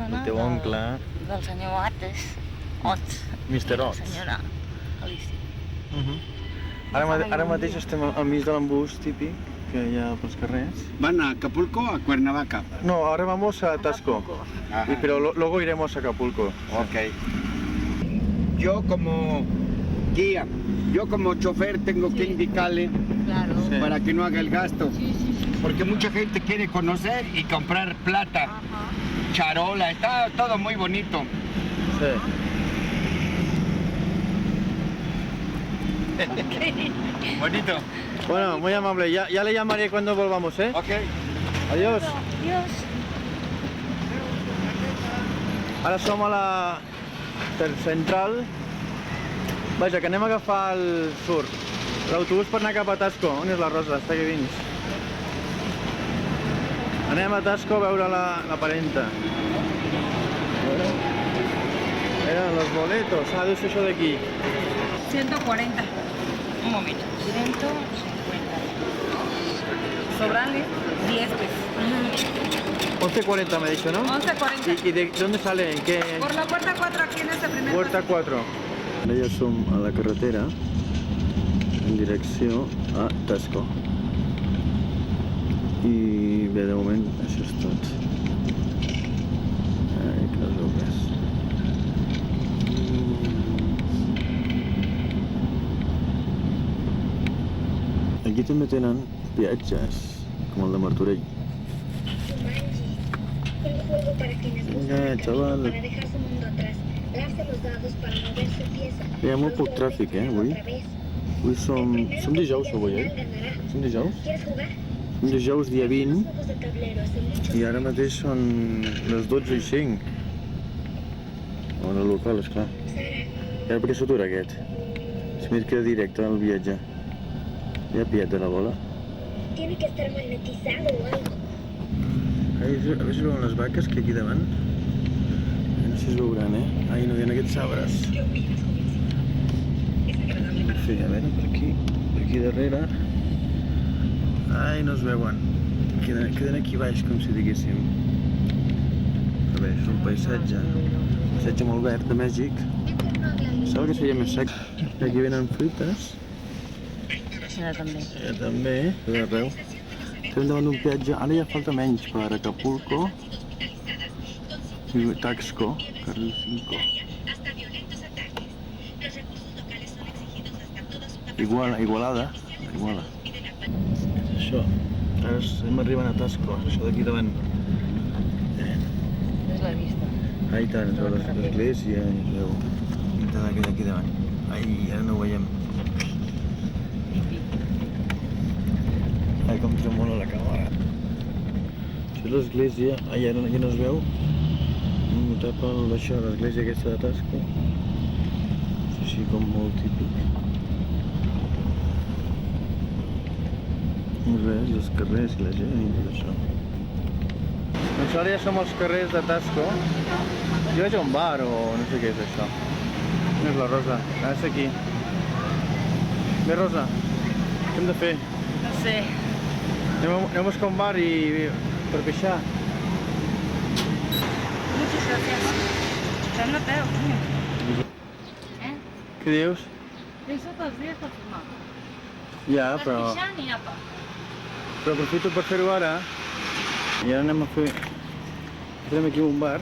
el teu oncle... Del senyor Ots. Mr. Ots. La senyora Alicia. Ara mateix estem al mig de l'embús típic que hi ha pels carrers. ¿Van a Acapulco o a Cuernavaca? No, ahora vamos a Tasco, pero luego iremos a Acapulco. Ok. Yo como guía, yo como chofer tengo que indicarle Claro. Sí. para que no haga el gasto. Sí. Porque mucha gente quiere conocer y comprar plata, charola, está todo muy bonito. Sí. Bonito. Bueno, muy amable. Ya le llamaré cuando volvamos, ¿eh? Ok. Adiós. Adiós. Ara som a la central. Vaja, que anem a agafar el surt. L'autobús per anar cap a Tasco. On és la Rosa? Està aquí dins. Anem a Tasco a veure la parenta. Eren los boletos. Ah, deu ser això d'aquí. 140. Un momento. 150. Sobrale 10 pesos. 11.40 me ha dicho, ¿no? 11.40. ¿Y de dónde sale? ¿En qué? Por la puerta 4 aquí en este primer Puerta 4. Ara ja som a la carretera en direcció a Tasco. I bé, de moment això és tot. Ai, que les obres. Aquí també tenen viatges, com el de Martorell. Un juego para quienes Vinga, xaval. para dejar su mundo atrás. Darse los dados para mover su pieza. Hi ha molt poc tràfic, avui. Avui som dijous, avui, Som dijous? ¿Quieres jugar? Som dijous, dia 20, Juegos de tablero hace mucho i ara mateix són les 12:05. Hora local, esclar. I ara per què s'atura aquest? Si m'hi queda directe al viatge. Ja ha pillat de la bola. tiene que estar magnetizado o algo. A veure si veuen les vaques que aquí davant. A veure si es veuran, Ai, no hi ha aquests arbres. En fi, a veure, per aquí darrere. Ai, no es veuen. Queden aquí baix, com si diguéssim. A veure, és un paisatge molt verd de Mèxic. Sembla que seria més sec. Aquí venen fruites. Allà també. També, tot arreu. Estem davant d'un peatge, ara ja falta menys per Acapulco i Taxco, carril 5. Igualada. És això. Ara estem arribant a Tasco, és això d'aquí davant. És la vista. Ai, tant, es veu l'església, es veu pintada d'aquí davant. Ai, ara no ho veiem. Ai, com tremola la càmera. Això és l'església. Ai, ara ja no es veu. M'ho tapa això, l'església aquesta de Tasco. És així com molt típic. I res, i els carrers i la gent i tot això. Doncs ara ja som als carrers de Tasco. Jo vaig a un bar o no sé què és això. No és la Rosa, ha de ser aquí. Bé, Rosa, què hem de fer? No sé. Anem a buscar un bar i per pixar. Muchas gracias. Está en hotel, coño. Què dius? Eso todos los días para fumar. Ja, Ni però pixar ni apa. aprofito per fer-ho ara. I ara anem a fer... Entrem aquí a un bar.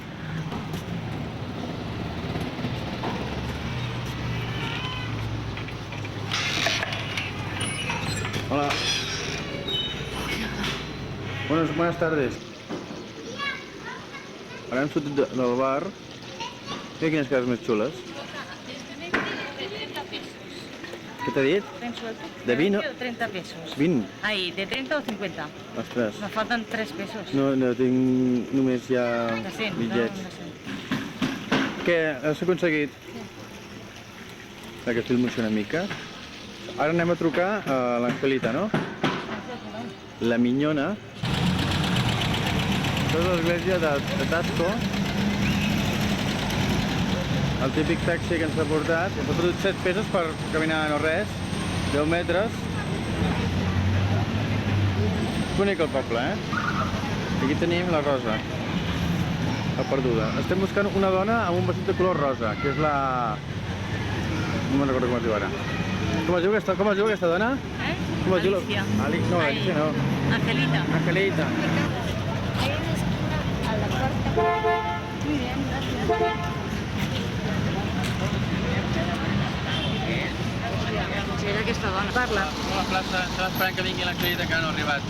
Hola. Buenas tardes. Ara hem sortit del bar. Mira quines cases més xules. Què t'ha dit? De 20 o 30 pesos. 20? Ahí, de 30 o 50. Ostres. Me faltan 3 pesos. No tinc només ja De 100, bitllets. no sé. Què? Has aconseguit? Que filmo-se una mica. Ara anem a trucar a l'Angelita, no? La Minyona. Això és l'església de Tasco. El típic taxi que ens ha portat. Ens ha fotut 7 pesos per caminar no res. 10 metres. Bonic el poble, Aquí tenim la Rosa. perduda. Estem buscant una dona amb un vestit de color rosa, que és la... No me'n recordo com es diu ara. Com es diu aquesta dona? Com es diu? Alicia. No, Alicia no. Angelita. Angelita. Hay una esquina a la puerta. Muy bien, gracias. Era aquesta dona. Parla. A la plaça, estem esperant que vingui l'Angelita, que no ha arribat.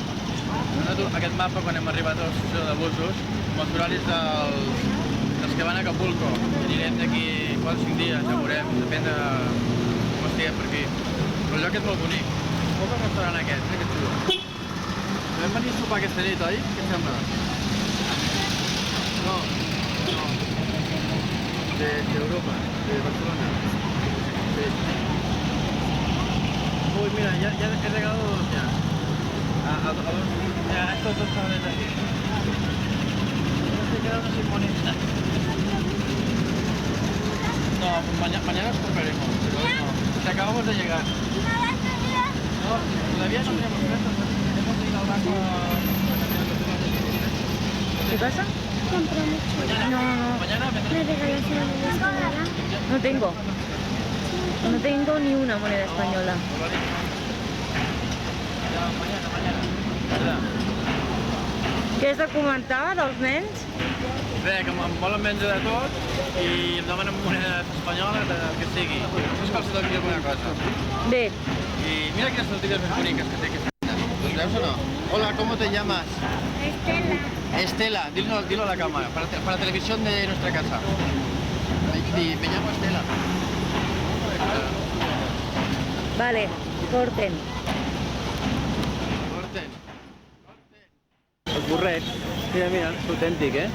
Hem donat aquest mapa quan hem arribat a l'estació de busos, amb els horaris dels que van a Acapulco. Anirem d'aquí 4 o 5 dies, ja veurem, depèn de com estiguem per aquí. Però el lloc és molt bonic. Com el restaurant aquest, mira que xulo. Vam venir a sopar aquesta nit, oi? Què et sembla? No. D'Europa, de Barcelona. Sí. Uy, mira, ya he regalado dos ya. Ya, estos dos chavales de aquí. Se quedaron sin moneda. No, pues mañana os compraremos, pero hoy no. Que acabamos de llegar. No, todavía no tenemos restos. Hemos ido al banco a... ¿Qué pasa? Compro mucho. No. Mañana ¿Me regalas una moneda española? No tengo ni una moneda española. Mañana. Què has de comentar dels nens? Bé, que em volen vendre de tot i em demanen moneda espanyola, del que sigui. No és cal si t'ho dir alguna cosa. Bé, Y mira qué tortillas más bonitas que te ¿Los veus o no? Hola, ¿cómo te llamas? Estela. Estela, dilo a la cámara, para televisión de nuestra casa. Me llamo Estela. vale, corten. Los burrets. Mira, es auténtico, ¿eh?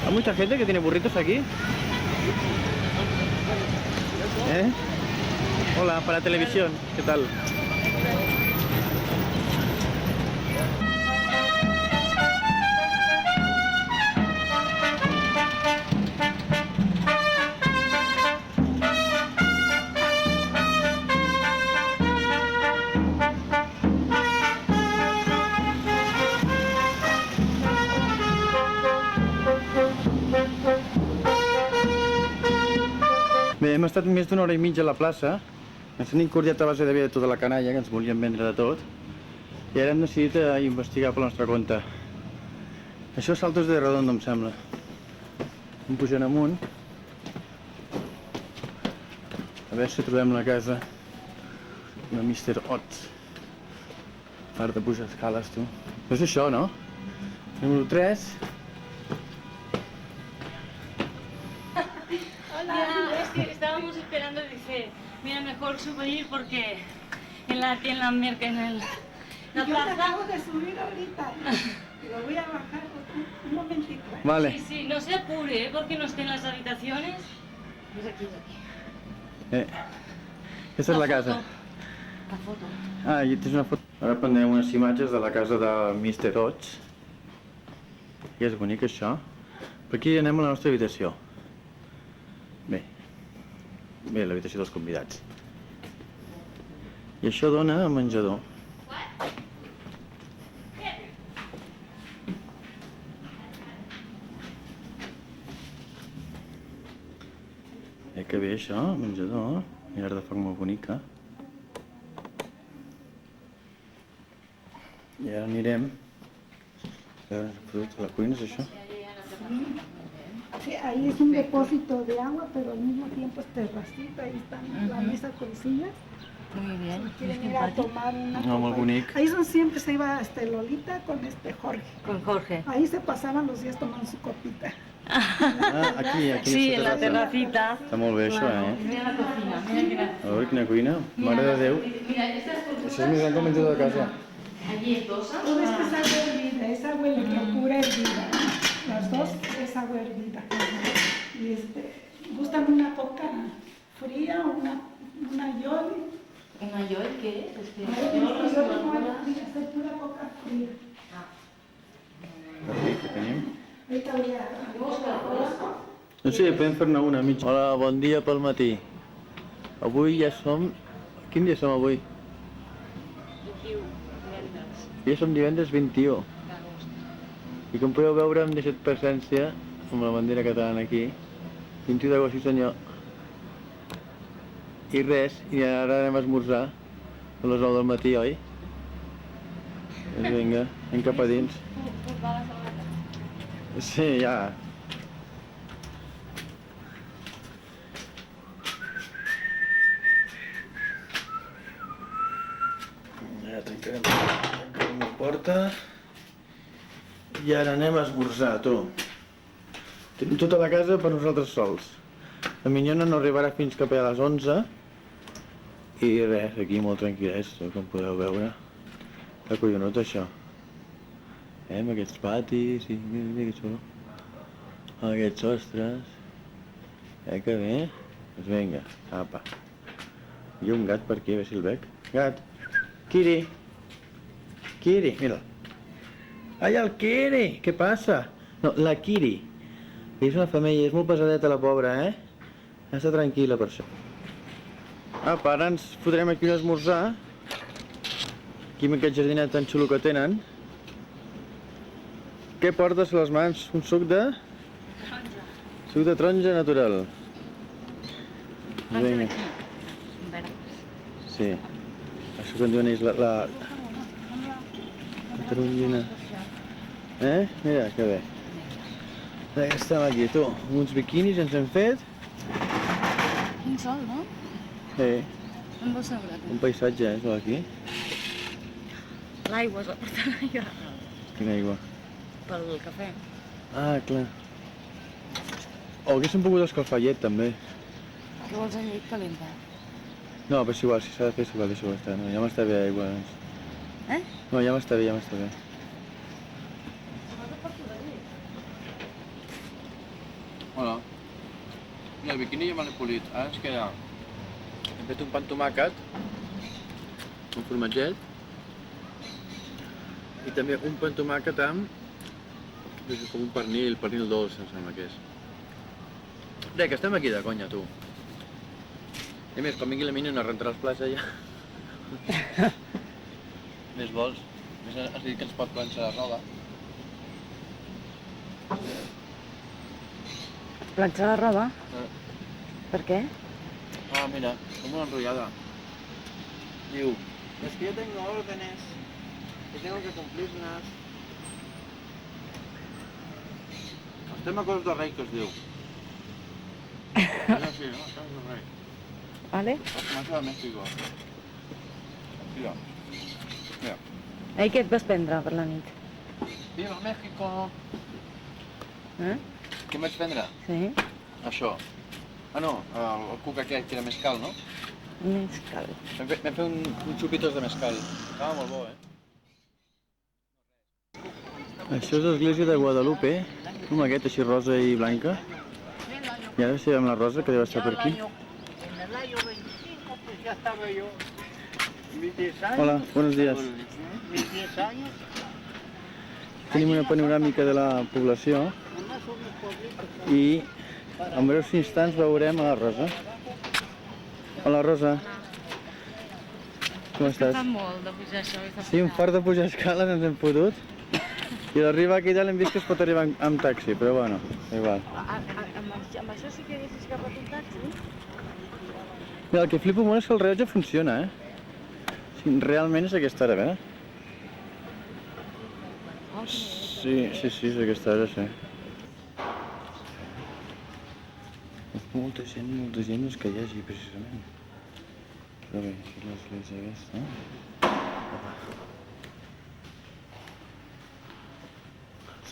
Hay mucha gente que tiene burritos aquí. ¿Eh? Hola, para televisión, ¿qué tal? Bé, hem estat més d'una hora i mitja a la plaça. Ens hem incordiat a base de veure tota la canalla, que ens volien vendre de tot. I ara hem decidit investigar pel nostre compte. Això és Saltos de Redondo, em sembla. Hem pujant amunt. A veure si trobem la casa de Mr. Ots. Part de pujar escales, tu. És això, no? Número 3. Es que estábamos esperando, dice, mira, mejor subir porque en la plaza... Yo te acabo de subir ahorita. Lo voy a bajar un momentito. Vale. Sí, sí, no se apure, porque no estén las habitaciones. Es aquí, es aquí. Aquesta és la casa. La foto. Ah, i tens una foto. Ara prendrem unes imatges de la casa de Mr. Ots. I és bonic, això. Per aquí anem a la nostra habitació. Bé, l'habitació dels convidats. I això dona a menjador. Que bé això, menjador. Llar de foc molt bonica. I ara anirem... A veure, la cuina és això? Sí, ahí es un depósito de agua, pero al mismo tiempo es terracita. Ahí está la mesa con sillas. Muy bien. Quieren ir a tomar una No, molt copa. bonic. Ahí son siempre se iba Lolita con Jorge. Con Jorge. Ahí se pasaban los días tomando su copita. Ah, aquí, Sí, en la terrassa. terracita. Està molt bé, això, eh? Mira la cocina, mira quina... A veure quina cuina. Mare de Déu. Mira, esta es Això és més gran que el menjador de casa. allí es dosa. Todo esto es agua hervida, es agua electropura hervida. Las dos es agua hervida. Y gustan una coca fría, una yoli. ¿Una yoy qué es? Yo soy pura coca fría. Aquí, què tenim? Ahorita voy a... No sé, podem fer-ne una mitja. Hola, bon dia pel matí. Avui ja som... Quin dia som avui? 21, divendres Ja som divendres 21. d'agost. I com podeu veure hem deixat presència amb la bandera catalana aquí. 21 d'agost, sí senyor. I res, i ara anem a esmorzar a les 9 del matí, oi? Doncs vinga, anem cap a dins. Sí, ja. Ja tancarem la porta. I ara anem a esmorzar, tu. Tenim tota la casa per nosaltres sols. La minyona no arribarà fins cap a les 11. I res, aquí molt tranquil·lets, com podeu veure. Acollonut això. Amb aquests patis i mira que xulo. Aquests sostres. Que bé. Doncs vinga, apa. Hi ha un gat per aquí, a veure si el veig. Gat. Kiri. Kiri, mira. Ai, el Kiri! Què passa? No, la Kiri. És una femella, és molt pesadeta la pobra, Està tranquil·la per això. Apa, ara ens fotrem aquí a esmorzar. Aquí amb aquest jardinet tan xulo que tenen. Què portes a les mans? Un suc de? Taronja. Suc de taronja natural. Taronja Vinga. d'aquí. Verdes. Sí. Això que en diuen ells la tarongina. Mira, que bé. Ja estem aquí, tu. Uns biquinis ens hem fet. Quin sol, no? Sí. On vols seure? Un paisatge, sol aquí. L'aigua és la porta d'aigua. Quina aigua. Pel cafè. Ah, clar. O haguéssim pogut escalfar llet, també. Què vols amb llet calenta? No, però és igual, si s'ha de fer, és igual, deixa-ho estar. No, ja m'està bé aigua. No, ja m'està bé, ja m'està bé. Hola. Mira, el biquini ja me l'he polit. Ara ens queda... Hem fet un pa amb tomàquet, un formatget, i també un pa amb tomàquet amb... com un pernil dolç, em sembla que és. Res, que estem aquí de conya, tu. I a més, quan vingui la mina no rentarà els plats allà. Més vols? Més has dit que ens pot planxar la roba. Planxar la roba? Per què? Ah, mira, com una enrollada. Diu, es que yo tengo órdenes, que tengo que cumplirlas. Els temes coses de rei que es diu. És així, no? Coses de rei. Vale. Comença de Mèxico. Mira. Mira. Ahir què et vas prendre per la nit? Viva México! Què em vaig prendre? Sí? Això. Ah no, el cuc aquest que era mescal, no? Mescal. Vam fer un xupitos de mescal. Estava molt bo, Això és l'església de Guadalupe, com aquest, així rosa i blanca. I ara sí, amb la rosa, que deu estar per aquí. En el año 25, pues ya estaba yo. Mis 10 años. Hola, buenos días. Mis 10 años. Tenim una panoràmica de la població Además, son unos pueblitos. i en breus instants veurem a la Rosa. Hola, Rosa. Com estàs? Fa molt de pujar això. Sí, un fart de pujar escales ens hem fotut. I d'arribar aquí dalt hem vist que es pot arribar amb taxi, però bueno, igual. Amb això sí que haguessis agafat un taxi? Mira, el que flipo molt és que el rellotge funciona, Sí, realment és aquesta hora, a veure. Sí, és aquesta hora, sí. Molta gent és que hi hagi, precisament. Però bé, això és l'església aquesta.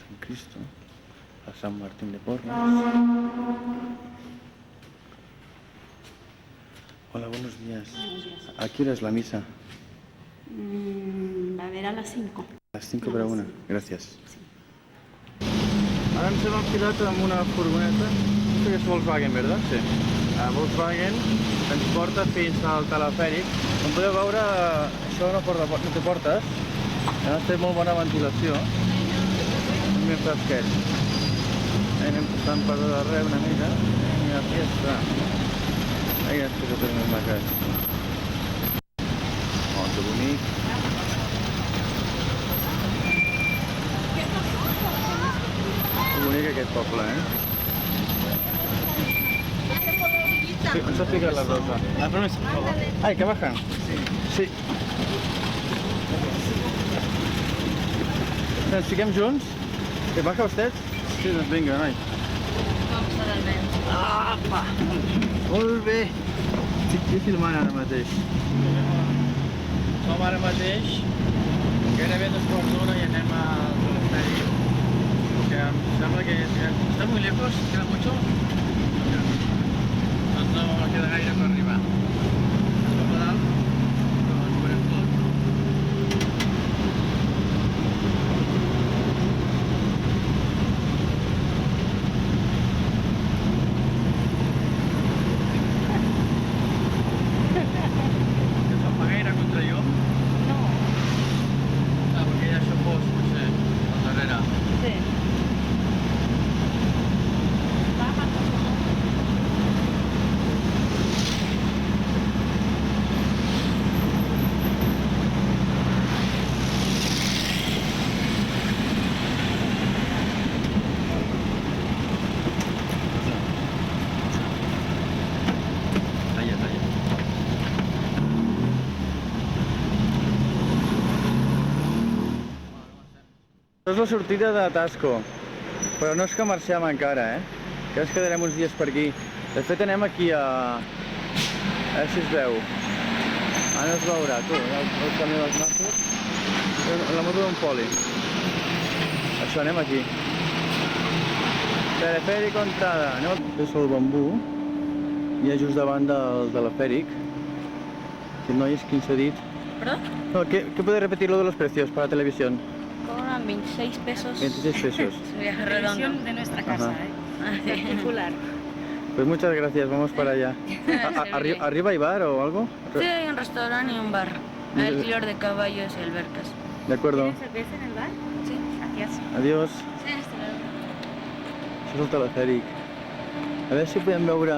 Sant Cristo, a Sant Martín de Porres. Hola, buenos días. ¿A qué hora es la misa? A ver, a las 5. A las 5 para 1. Gracias. Ara ens hem enfilat amb una furgoneta, crec que és Volkswagen, ¿verdad? Sí. Volkswagen ens porta fins al telefèric. Com podeu veure, això no té portes, té molt bona ventilació, és ben fresquet. Anem passant per darrere una mica, i aquí està. Ahí després ho tenim la casa. Oh, que bonic. bonic aquest poble, eh? Sí, on s'ha ficat la Rosa? La promesa, por favor. Ai, que bajan? Sí. Ens fiquem junts? Que baja usted? Sí, doncs vinga, noi. Vamos a dar vent. Apa! Molt bé! Estic filmant ara mateix. Som ara mateix, gairebé 2:15 i anem al telefèric. Que em sembla que està muy lejos, queda mucho. Doncs no queda gaire per arribar. Estem a dalt, doncs veurem tot. Que se'n fa gaire contra jo? No. Ah, perquè hi ha això fos, potser, al darrere. Sí. Talla, talla. Això és la sortida de Tasco, però no és que marxem encara, que ens quedarem uns dies per aquí. De fet anem aquí a veure si es veu. Ara no es veurà, tu, el camí dels nassos. La moto d'un poli. Això, anem aquí. Telefèric Ontada. És el bambú. I és just davant del telefèric. Aquest noi és 15 dit. ¿Perdón? No, ¿qué puede repetir lo de los precios para televisión? Cobran 26 pesos. 26 pesos. Es un viaje redondo. de nuestra casa, Ajá. particular. Pues muchas gracias, vamos para allá. ¿Arriba hay bar o algo? Sí, hay un restaurante y un bar. Hay alquiler de caballos y albercas. De acuerdo. cerveza en el bar? Sí. Gracias. Adiós. Sí, hasta luego. Això és el telefèric. A veure si podem veure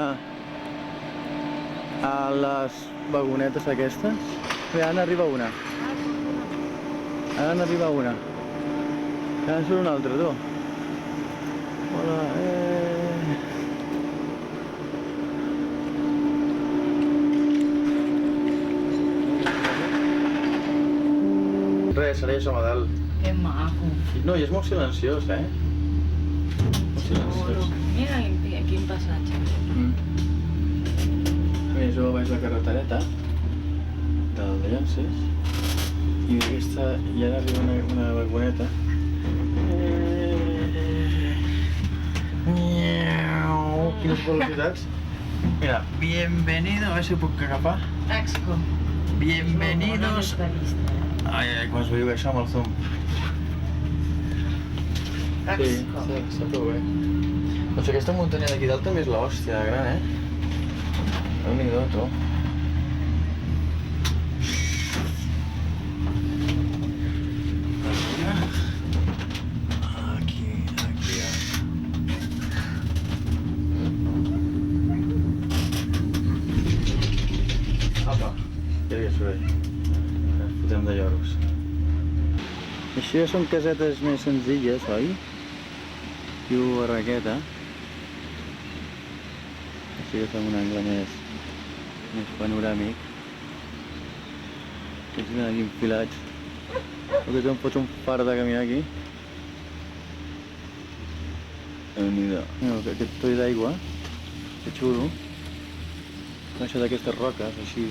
a les vagonetes aquestes. Mira, ara n'arriba una. Ara n'arriba una. Ara en surt una altra, tu. Hola, Res, ara ja som a dalt. Qué maco. No, i és molt silenciós, Molt silenciós. Mira aquí un passatge. Mira, jo vaig la carretereta del de Llances i d'aquesta ja arriba una vagoneta. Quines velocitats. Mira, bienvenido, a veure si ho puc agafar. Taxco. Bienvenidos. Ai, ai, com es veiu això amb el zoom. Sí, està prou bé. Doncs aquesta muntanya d'aquí dalt també és l'hòstia de gran, Déu-n'hi-do, tu. Aquí. Apa, ja hi ha soroll. Ens fotem de lloros. Això ja són casetes més senzilles, oi? Diu barraqueta. Així que fem un angle més panoràmic. Aquests venen aquí enfilats. Aquests em fots un far de caminar aquí. Déu-n'hi-do. Aquest toll d'aigua, que xulo. Això d'aquestes roques, així.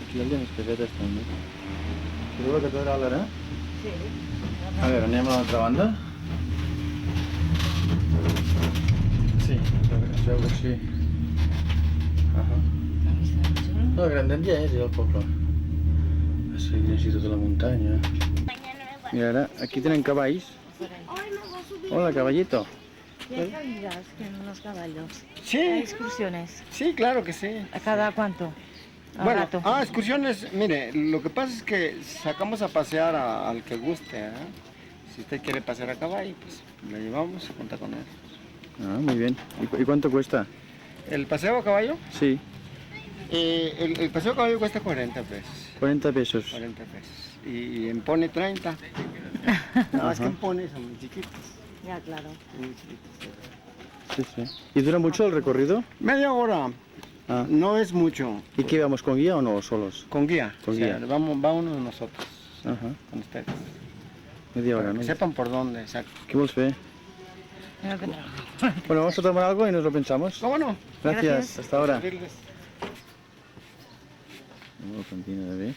Aquí hi ha més casetes també. Això és la catedral ara? Sí. A veure, anem a l'altra banda. Sí, es veu així. No, Grandet ja és, el poble. A seguir així tota la muntanya. Mira, ara, aquí tenen cavalls. Hola, caballito. ¿Y hay salidas en los caballos? Sí, ¿Hay excursiones? sí, claro que sí. ¿A cada cuánto? ¿A Bueno, rato? excursiones, mire, lo que pasa es que sacamos a pasear al que guste, Si usted quiere pasear a caballo, pues le llevamos y cuenta con él. Ah, muy bien. ¿Y cuánto cuesta? ¿El paseo a caballo? Sí, El paseo a caballo cuesta 40 pesos. 40 pesos. 40 pesos. Y en pony 30. No, es que en pony son muy chiquitos. Ya, claro. Sí, sí. ¿Y dura mucho el recorrido? Media hora, Ah. no es mucho. ¿Y qué vamos con guía o no solos? Con guía. Con O sea, guía. vámonos nosotros, Ajá. con ustedes. Media hora, Para ¿no? que sepan por dónde, exacto. ¿Qué vols fer? Ya vendrá. Bueno, vamos a tomar algo y nos lo pensamos. ¿Cómo no? Gracias. Gracias. Hasta ahora. Servirles. Una cantina de bé.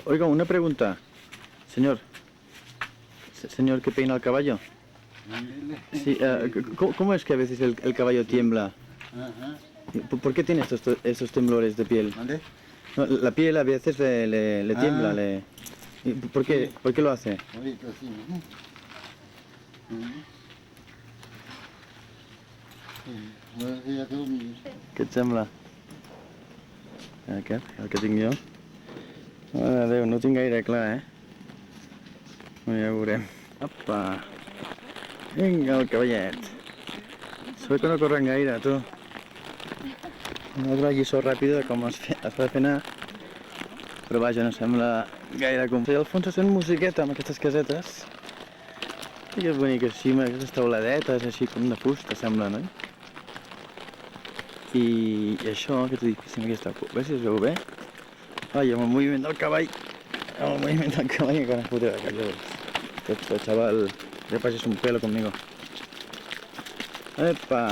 Oiga, una pregunta. Señor. Señor que peina el caballo. Sí, ¿cómo es que a veces el caballo tiembla? Ajá. ¿Por qué tiene estos temblores de piel? ¿Dónde? No, la piel a veces le tiembla. Ah. ¿Y ¿Por qué lo hace? Ahorita sí, ¿no? Buenos días a todos. Què et sembla? Aquest, el que tinc jo? Mare de Déu, no ho tinc gaire clar, eh? Ja ho veurem. Apa! Vinga, el cavallet. Sort que no corren gaire, tu. Una lliçó ràpida de com es fa de fer anar. Però vaja, no sembla gaire com... I al fons se sent musiqueta amb aquestes casetes. I que és bonic així, amb aquestes tauladetes, així com de fusta, sembla, no? I això, que t'ho dic, si aquesta... A veure si es veu bé. Ai, amb el moviment del cavall. Amb el moviment del cavall encara es fotrà de callos. Este chaval, ya pases un pelo conmigo. Epa!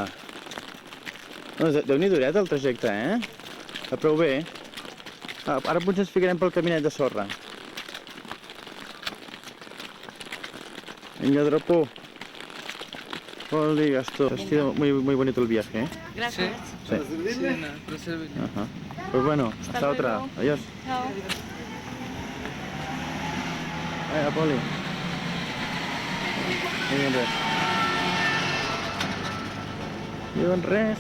No, Déu-n'hi duret el trajecte, eh? Va prou bé. Ara potser ens ficarem pel caminet de sorra. Venga, dropo. Hola, Gastón. Ha sido muy bonito el viaje, ¿eh? Gracias. Sí. Ajá. Pues bueno, hasta otra. luego. Adiós. Chao. Vaya, Poli. Diuen res. Diuen res.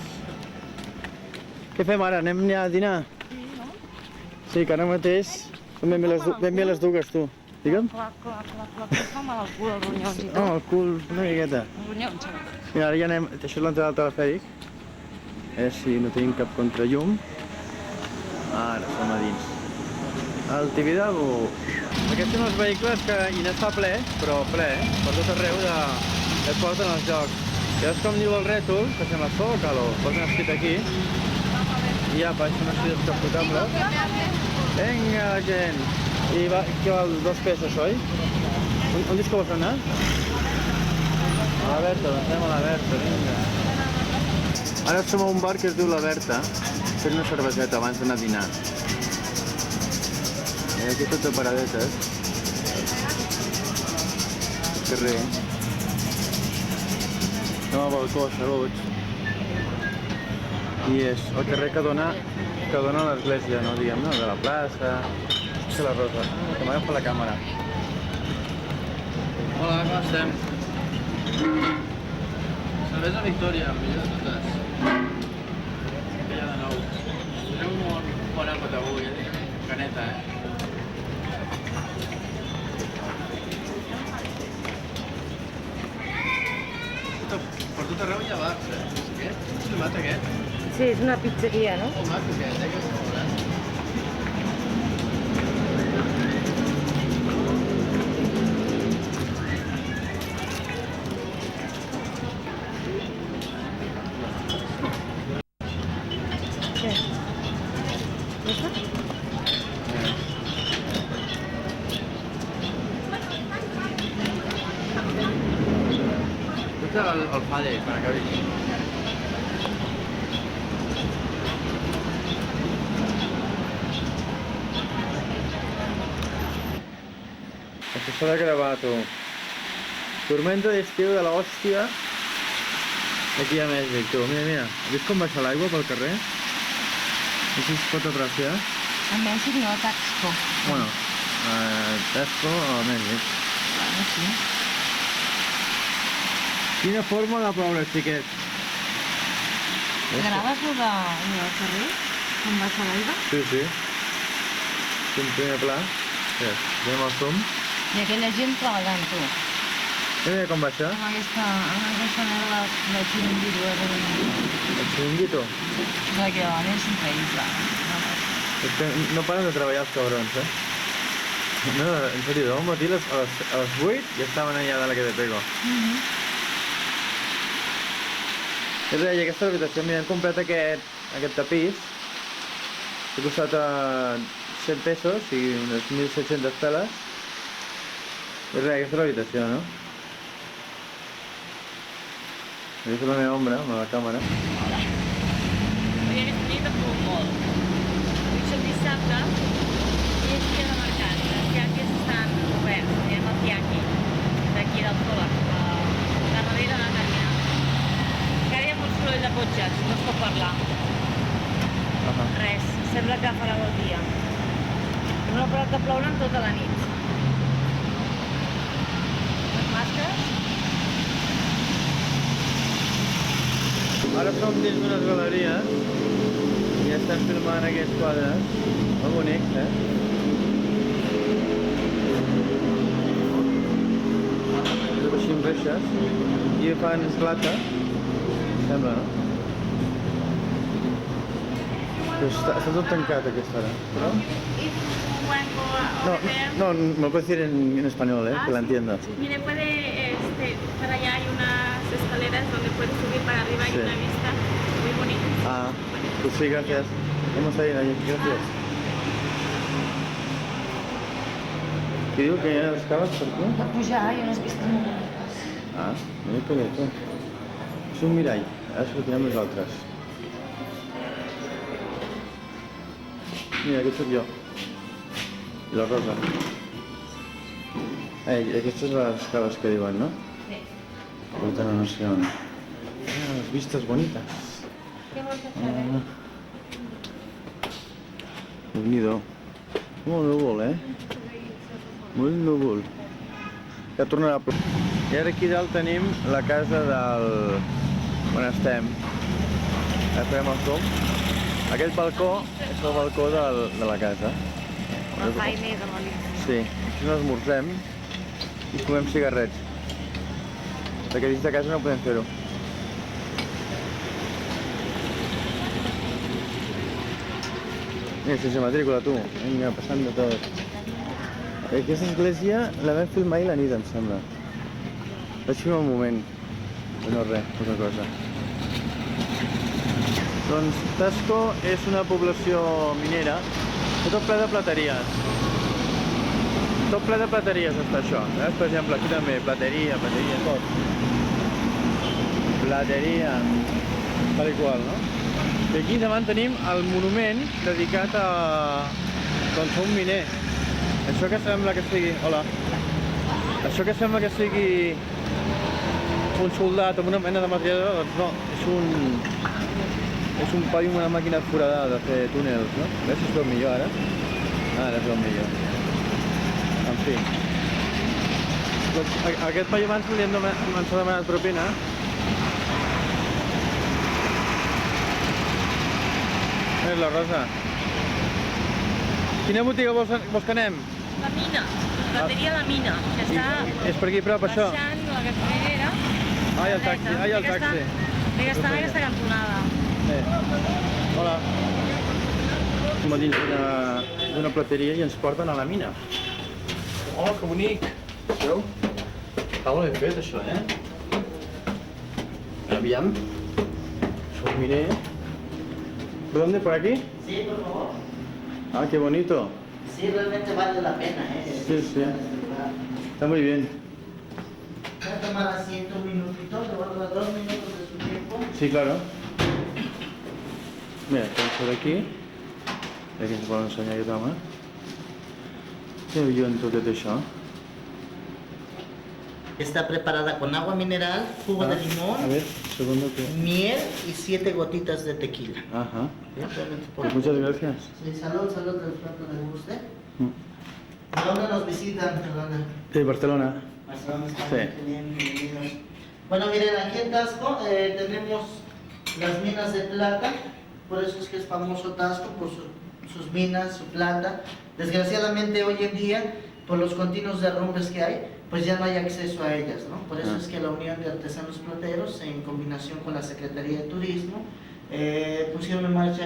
Què fem ara? Anem ja a dinar? Sí, que ara mateix són ben bé les dues, tu. Digue'm. Clar. Que fa mal al cul, els ronyons i tot. Oh, el cul, una miqueta. Els ronyons. I ara ja anem, això és l'entrada del telefèric. A veure si no tenim cap contrallum. Ara som a dins. El Tibidabo. Aquests són els vehicles que hi no està ple, però ple, per tot arreu et porten als jocs. Ja és com diu el rètol, que sembla Zócalo, posen escrit aquí. I apa, són així descapotables. Vinga, la gent! I què val 2 pesos, oi? On dius que vols anar? A la Berta, doncs anem a la Berta, vinga. Ara som a un bar que es diu La Berta, fent una cerveseta abans d'anar a dinar. I aquí tot de paradetes. Carrer. Anem al balcó, salut. I és el carrer que dona a l'església, no diguem, no? De la plaça. És la Rosa, que m'agafa la càmera. Hola, com estem? Cervesa Victòria, millor de totes. Aquella de nou. Teniu un bon àpat avui, caneta, Per tot arreu hi ha bars, Què? És filmat aquest? Sí, és una pizzeria, no? Molt maco aquest, que està volant. Què? Ja està? Tot el Fade, per acabar. Això s'ha de gravar, tu. Tormenta d'estiu de l'hòstia aquí a Mèxic, tu. Mira. Has vist com baixa l'aigua pel carrer? Aquí es pot apreciar. A Mèxic no, a Taxco. Bueno, Tesco a Mèxic. Bueno, sí. Quina forma de ploure, xiquet. Graves lo del carrer? Com baixa l'aigua? Sí, sí. Sí, en primer pla. Mira, anem al zoom. I aquella gent treballant, tu. Mira com va això? Amb aquesta merda de xiringuito. El xiringuito. De que van és increïble. És que no paren de treballar els cabrons, eh? No, en sèrio, al matí a les 8 ja estaven allà de la que te pego. I res, i aquesta habitació, mira, hem comprat aquest tapís. Ha costat 100 pesos i unes 1.700 peles. I res, aquesta és l'habitació, no? Aquesta és la meva ombra, amb la càmera. Avui aquesta nit ha plogut molt. Avui som dissabte i és dia de mercat. Els iaquis estan oberts. Anem al iaqui d'aquí del Solar, de darrere de la Carmina. Encara hi ha molt soroll de cotxes, no es pot parlar. Res, sembla que farà bon dia. No ha parat de ploure en tota la nit. Les màscares? Ara som dins d'unes galeries i estem filmant aquests quadres. Molt bonics, eh? Tot així amb reixes. I fan plata, sembla, no? Però està tot tancat a aquesta hora, però... No, me lo puedes decir en español, que la entiendo. Mire, para allá hay unas escaleras donde puede subir para arriba, hay Sí. una vista muy bonita. Ah, pues sí, gracias. Vamos a ir allí, gracias. Què diu que hi ha escales per aquí? Per pujar i unes vistes molt boniques. Ah, mira que bé, tu. És un mirall, ara sortirem nosaltres. Mira, aquest sóc jo. I la Rosa. Aquestes són les escales que diuen, no? Sí. Ahorita no sé on. Ah, les vistes bonites. Què vols fer? Déu-n'hi-do. Molt núvol, Molt núvol. Ja tornarà a ploure. I ara aquí dalt tenim la casa on estem. Ara farem el zoom. Aquest balcó és el balcó de la casa. La feina de l'Alicia. Sí, aquí no esmorzem i fumem cigarrets. Perquè dins de casa no podem fer-ho. Mira, sense matrícula, tu. Vinga, passant de tot. Aquesta església la vam filmar ahir la nit, em sembla. Vaig filmar un moment. Però no res, poca cosa. Doncs Tasco és una població minera, tot ple de plateries. Tot ple de plateries està això. Per exemple, aquí també, plateria, tot. Plateria, tal i qual, no? I aquí davant tenim el monument dedicat a un miner. Això que sembla que sigui... Hola. Això que sembla que sigui un soldat amb una mena de material, doncs no, és un paio amb una màquina foradada de fer túnels, no? A veure si es veu millor ara. Ara es veu millor. En fi. A aquest paio abans li hem demanat propina. És la Rosa. Quina botiga vols que anem? La mina, la bateria de la mina, que està És per aquí prop, això? baixant la gasolinera. Ai, el taxi, ai, el taxi. Que està en aquesta cantonada. Hola. Som a dins d'una plateria i ens porten a la mina. Oh, que bonic! Veu? Està molt ben fet, això, Aviam. Soy miner. ¿Por dónde? ¿Por aquí? Sí, por favor. Ah, qué bonito. Sí, realmente vale la pena, Sí, sí. Está muy bien. Voy a tomar asiento un minutito, le voy a dar 2 minutos de su tiempo. Sí, claro. Mira, estamos por aquí. Aquí ens volen ensenyar aquest home. Què hi ha en tot això? Está preparada con agua mineral, jugo de limón, A ver, segundo que... miel y 7 gotitas de tequila. Ajá. ¿Sí? Realmente por Pues muchas gracias. Sí, salud, salud del plato de guste. Mm. ¿De dónde nos visitan? Perdona. De Barcelona. Barcelona, España, Sí. qué bien, bienvenidos. Bueno, miren, aquí en Tasco tenemos las minas de plata, por eso es que es famoso Tasco, por sus minas, su plata. Desgraciadamente hoy en día, por los continuos derrumbes que hay, pues ya no hay acceso a ellas, ¿no? Por eso es que la Unión de Artesanos Plateros, en combinación con la Secretaría de Turismo, pusieron en marcha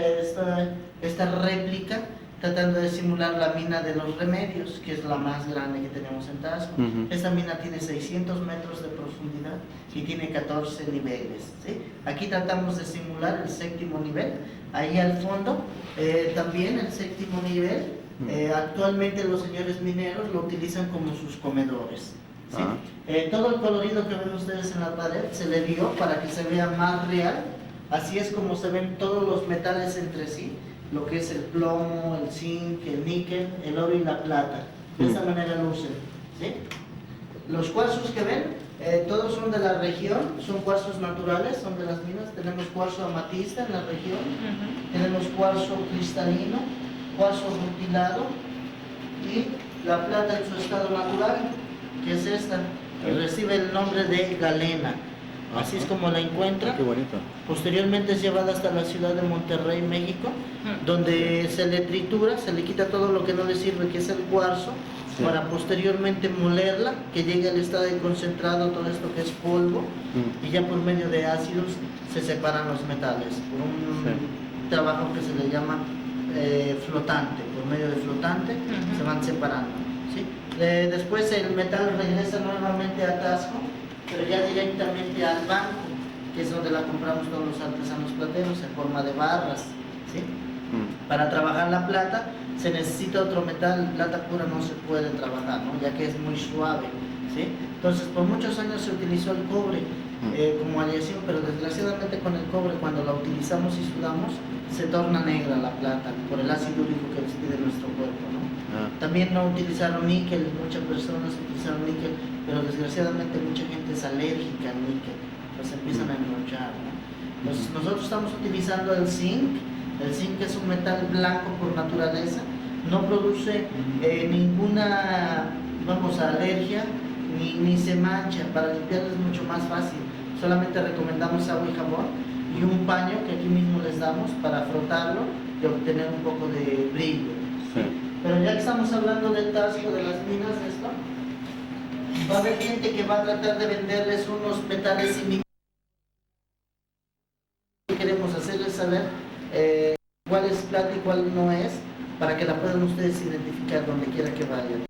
esta réplica, tratando de simular la mina de los Remedios, que es la más grande que tenemos en Taxco. Esta mina tiene 600 metros de profundidad y tiene 14 niveles, ¿sí? Aquí tratamos de simular el 7º nivel, ahí al fondo también el 7º nivel. Actualmente los señores mineros lo utilizan como sus comedores, ¿sí? Todo el colorido que ven ustedes en la pared se le dio para que se vea más real. Así es como se ven todos los metales entre sí, lo que es el plomo, el zinc, el níquel, el oro y la plata. De esta manera lucen, ¿sí? Los cuarzos que ven, todos son de la región, son cuarzos naturales, son de las minas. Tenemos cuarzo amatista en la región, tenemos cuarzo cristalino, cuarzo rutilado y la plata en su estado natural, que es esta, que recibe el nombre de galena. Así es como la encuentra. Qué bonito. Posteriormente es llevada hasta la ciudad de Monterrey, México, donde se le tritura, se le quita todo lo que no le sirve, que es el cuarzo, para posteriormente molerla, que llegue al estado de concentrado, todo esto que es polvo, y ya por medio de ácidos se separan los metales, por un trabajo que se le llama flotante. Por medio de flotante se van separando, ¿sí? Después el metal regresa nuevamente a Taxco, pero ya directamente al banco, que es donde la compramos todos los artesanos plateros, en forma de barras, ¿sí? Para trabajar la plata se necesita otro metal, plata pura no se puede trabajar, ¿no? Ya que es muy suave, ¿sí? Entonces por muchos años se utilizó el cobre como aleación, pero desgraciadamente con el cobre, cuando la utilizamos y sudamos, se torna negra la plata por el ácido úrico que despide nuestro cuerpo, ¿no? También no utilizaron níquel, muchas personas utilizaron níquel, pero desgraciadamente mucha gente es alérgica al níquel, pues empiezan a enrochar, ¿no? Entonces nosotros estamos utilizando el zinc. El zinc es un metal blanco por naturaleza, no produce ninguna, alergia, ni se mancha. Para limpiarlo es mucho más fácil, solamente recomendamos agua y jabón y un paño que aquí mismo les damos para frotarlo y obtener un poco de brillo. Pero ya que estamos hablando del Taxco, de las minas, va a haber gente que va a tratar de venderles unos metales similares. Queremos hacerles saber cuál es plata y cuál no es, para que la puedan ustedes identificar donde quiera que vayan.